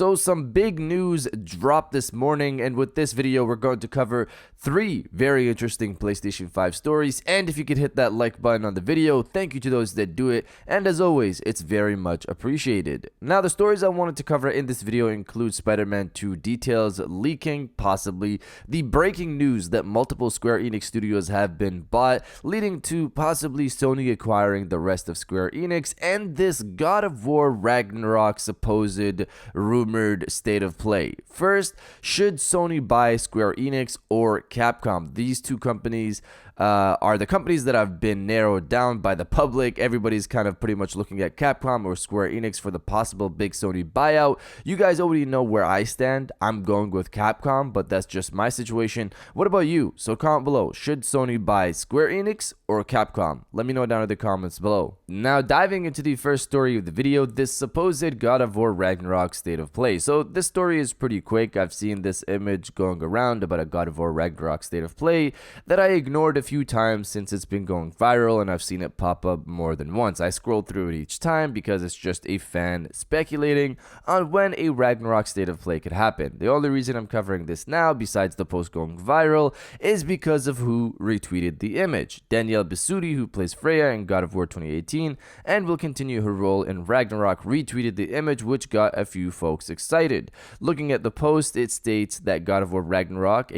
So some big news dropped this morning, and with this video we're going to cover 3 very interesting PlayStation 5 stories. And if you could hit that like button on the video, thank you to those that do it, and as always, it's very much appreciated. Now, the stories I wanted to cover in this video include SpiderMan 2 details leaking, possibly the breaking news that multiple Square Enix studios have been bought, leading to possibly Sony acquiring the rest of Square Enix, and this God of War Ragnarok supposed rumored state of play. First, should Sony buy Square Enix or Capcom? These two companies are the companies that have been narrowed down by the public. Everybody's kind of pretty much looking at Capcom or Square Enix for the possible big Sony buyout. You guys already know where I stand. I'm going with Capcom, but that's just my situation. What about you? So comment below. Should Sony buy Square Enix or Capcom? Let me know down in the comments below. Now, diving into the first story of the video, this supposed God of War Ragnarok state of play. So this story is pretty quick. I've seen this image going around about a God of War Ragnarok state of play that I ignored a few times since it's been going viral, and I've seen it pop up more than once. I scrolled through it each time because it's just a fan speculating on when a Ragnarok state of play could happen. The only reason I'm covering this now, besides the post going viral, is because of who retweeted the image. Danielle Bisutti, who plays Freya in God of War 2018 and will continue her role in Ragnarok, retweeted the image, which got a few folks excited. Looking at the post, it states that a God of War Ragnarok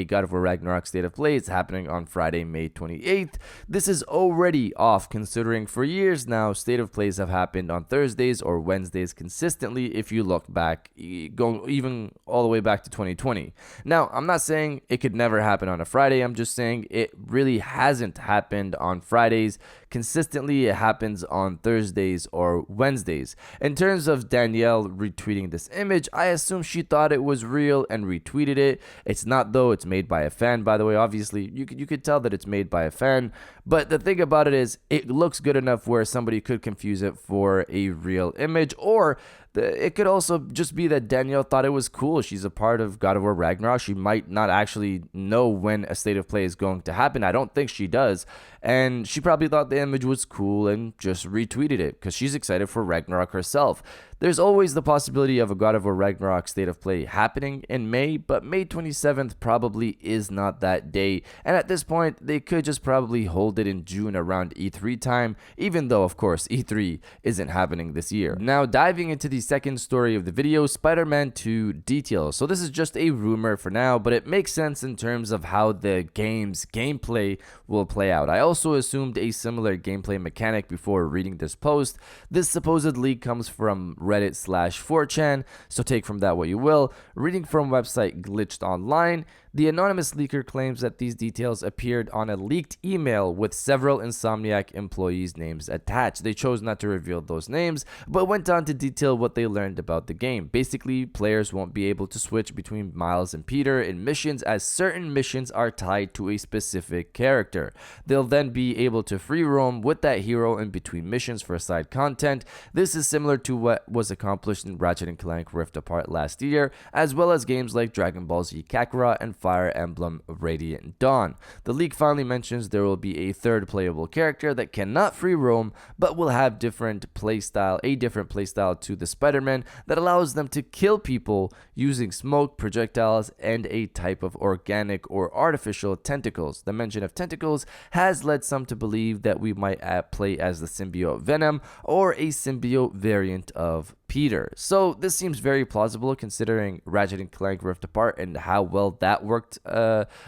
state of play is happening on Friday, May 28th. This is already off, considering for years now state of plays have happened on Thursdays or Wednesdays consistently if you look back, going even all the way back to 2020. Now, I'm not saying it could never happen on a Friday. I'm just saying it really hasn't happened on Fridays consistently. It happens on Thursdays or Wednesdays. In terms of Danielle retweeting this image, I assume she thought it was real and retweeted it. It's not, though. It's made by a fan, by the way. Obviously, you could tell that it's made by a fan, but the thing about it is it looks good enough where somebody could confuse it for a real image, or it could also just be that Danielle thought it was cool. She's a part of God of War Ragnarok. She might not actually know when a state of play is going to happen. I don't think she does. And she probably thought the image was cool and just retweeted it because she's excited for Ragnarok herself. There's always the possibility of a God of War Ragnarok state of play happening in May, but May 27th probably is not that day. And at this point, they could just probably hold it in June around E3 time, even though, of course, E3 isn't happening this year. Now, diving into the second story of the video, SpiderMan 2 details. So this is just a rumor for now, but it makes sense in terms of how the game's gameplay will play out. I also assumed a similar gameplay mechanic before reading this post. This supposed leak comes from Reddit/4chan, so take from that what you will. Reading from website Glitched Online, the anonymous leaker claims that these details appeared on a leaked email with several Insomniac employees' names attached. They chose not to reveal those names, but went on to detail what they learned about the game. Basically, players won't be able to switch between Miles and Peter in missions, as certain missions are tied to a specific character. They'll then be able to free roam with that hero in between missions for side content. This is similar to what was accomplished in Ratchet & Clank Rift Apart last year, as well as games like Dragon Ball Z Kakarot and Fire Emblem Radiant Dawn. The leak finally mentions there will be a third playable character that cannot free roam, but will have a different playstyle to the Spider-Man that allows them to kill people using smoke, projectiles, and a type of organic or artificial tentacles. The mention of tentacles has led some to believe that we might play as the symbiote Venom or a symbiote variant of Peter. So this seems very plausible considering Ratchet & Clank Rift Apart and how well that worked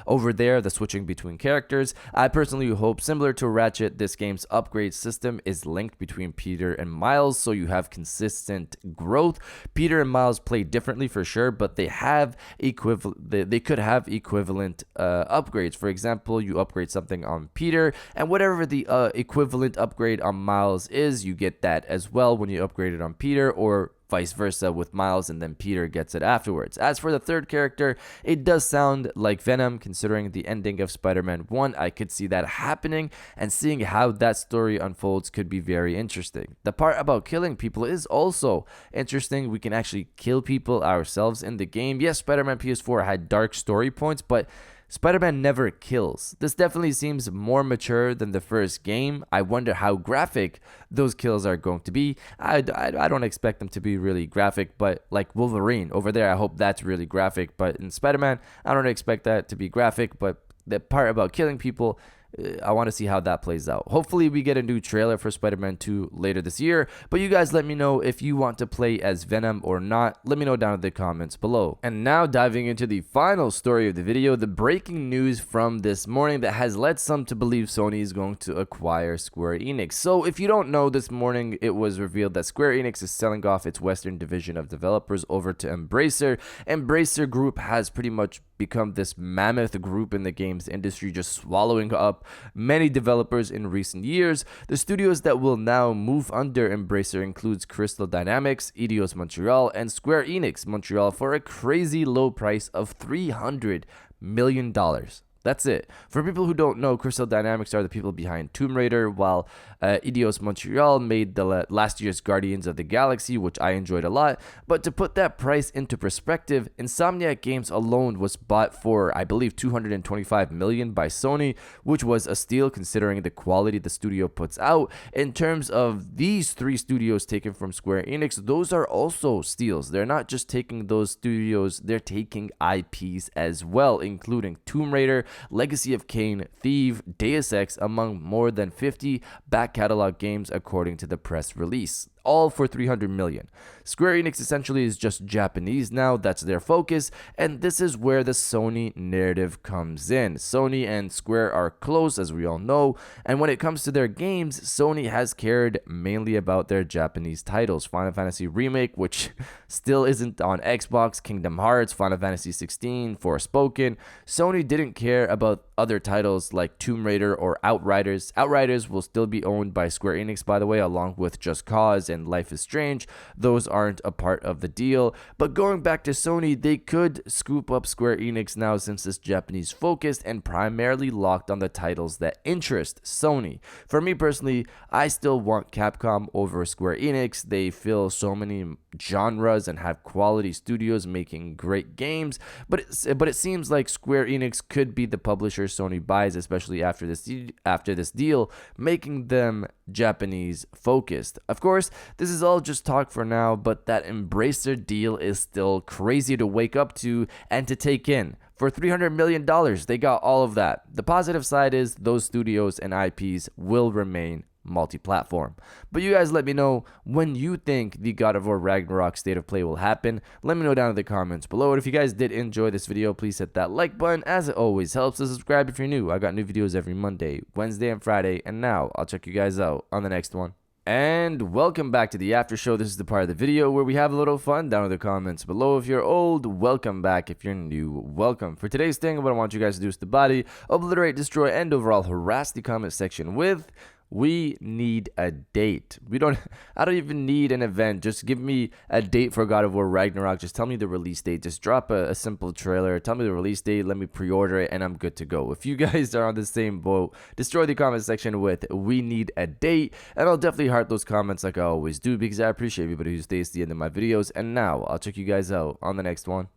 over there, the switching between characters. I personally hope, similar to Ratchet, this game's upgrade system is linked between Peter and Miles, so you have consistent growth. Peter and Miles play differently for sure, but they have they could have equivalent upgrades. For example, you upgrade something on Peter, and whatever the equivalent upgrade on Miles is, you get that as well when you upgrade it on Peter, or vice versa with Miles, and then Peter gets it afterwards. As for the third character, it does sound like Venom. Considering the ending of Spider-Man 1, I could see that happening, and seeing how that story unfolds could be very interesting. The part about killing people is also interesting. We can actually kill people ourselves in the game. Yes, Spider-Man PS4 had dark story points, but SpiderMan never kills. This definitely seems more mature than the first game. I wonder how graphic those kills are going to be. I don't expect them to be really graphic, but like Wolverine over there, I hope that's really graphic. But in Spider-Man, I don't expect that to be graphic, but the part about killing people, I want to see how that plays out. Hopefully we get a new trailer for Spider-Man 2 later this year, but you guys let me know if you want to play as Venom or not. Let me know down in the comments below. And now diving into the final story of the video, the breaking news from this morning that has led some to believe Sony is going to acquire Square Enix. So if you don't know, this morning it was revealed that Square Enix is selling off its Western division of developers over to Embracer. Embracer Group has pretty much become this mammoth group in the games industry, just swallowing up many developers in recent years. The studios that will now move under Embracer includes Crystal Dynamics, Eidos Montreal, and Square Enix Montreal for a crazy low price of $300 million. That's it. For people who don't know, Crystal Dynamics are the people behind Tomb Raider, while Eidos Montreal made the last year's Guardians of the Galaxy, which I enjoyed a lot. But to put that price into perspective, Insomniac Games alone was bought for, I believe, $225 million by Sony, which was a steal considering the quality the studio puts out. In terms of these three studios taken from Square Enix, those are also steals. They're not just taking those studios, they're taking IPs as well, including Tomb Raider, Legacy of Kain, Thief, Deus Ex, among more than 50 back catalog games according to the press release. All for $300 million. Square Enix essentially is just Japanese now, that's their focus, and this is where the Sony narrative comes in. Sony and Square are close, as we all know, and when it comes to their games, Sony has cared mainly about their Japanese titles. Final Fantasy Remake, which still isn't on Xbox, Kingdom Hearts, Final Fantasy 16, Forspoken. Sony didn't care about other titles like Tomb Raider or Outriders. Outriders will still be owned by Square Enix, by the way, along with Just Cause and Life is Strange. Those aren't a part of the deal. But going back to Sony, they could scoop up Square Enix now since it's Japanese focused and primarily locked on the titles that interest Sony. For me personally, I still want Capcom over Square Enix. They fill so many genres and have quality studios making great games, but it seems like Square Enix could be the publisher Sony buys, especially after this deal, making them Japanese focused. Of course, this is all just talk for now, but that Embracer deal is still crazy to wake up to and to take in. For $300 million, they got all of that. The positive side is those studios and IPs will remain multi-platform. But you guys let me know when you think the God of War Ragnarok state of play will happen. Let me know down in the comments below. And if you guys did enjoy this video, please hit that like button, as it always helps. To subscribe if you're new. I got new videos every Monday, Wednesday, and Friday. And now I'll check you guys out on the next one. And welcome back to the after show. This is the part of the video where we have a little fun. Down in the comments below if you're old, welcome back. If you're new, welcome. For today's thing, what I want you guys to do is to body, obliterate, destroy, and overall harass the comment section with "We need a date." I don't even need an event. Just give me a date for God of War Ragnarok. Just tell me the release date. Just drop a simple trailer. Tell me the release date. Let me pre-order it and I'm good to go. If you guys are on the same boat, destroy the comment section with "We need a date." And I'll definitely heart those comments like I always do because I appreciate everybody who stays to the end of my videos. And now I'll check you guys out on the next one.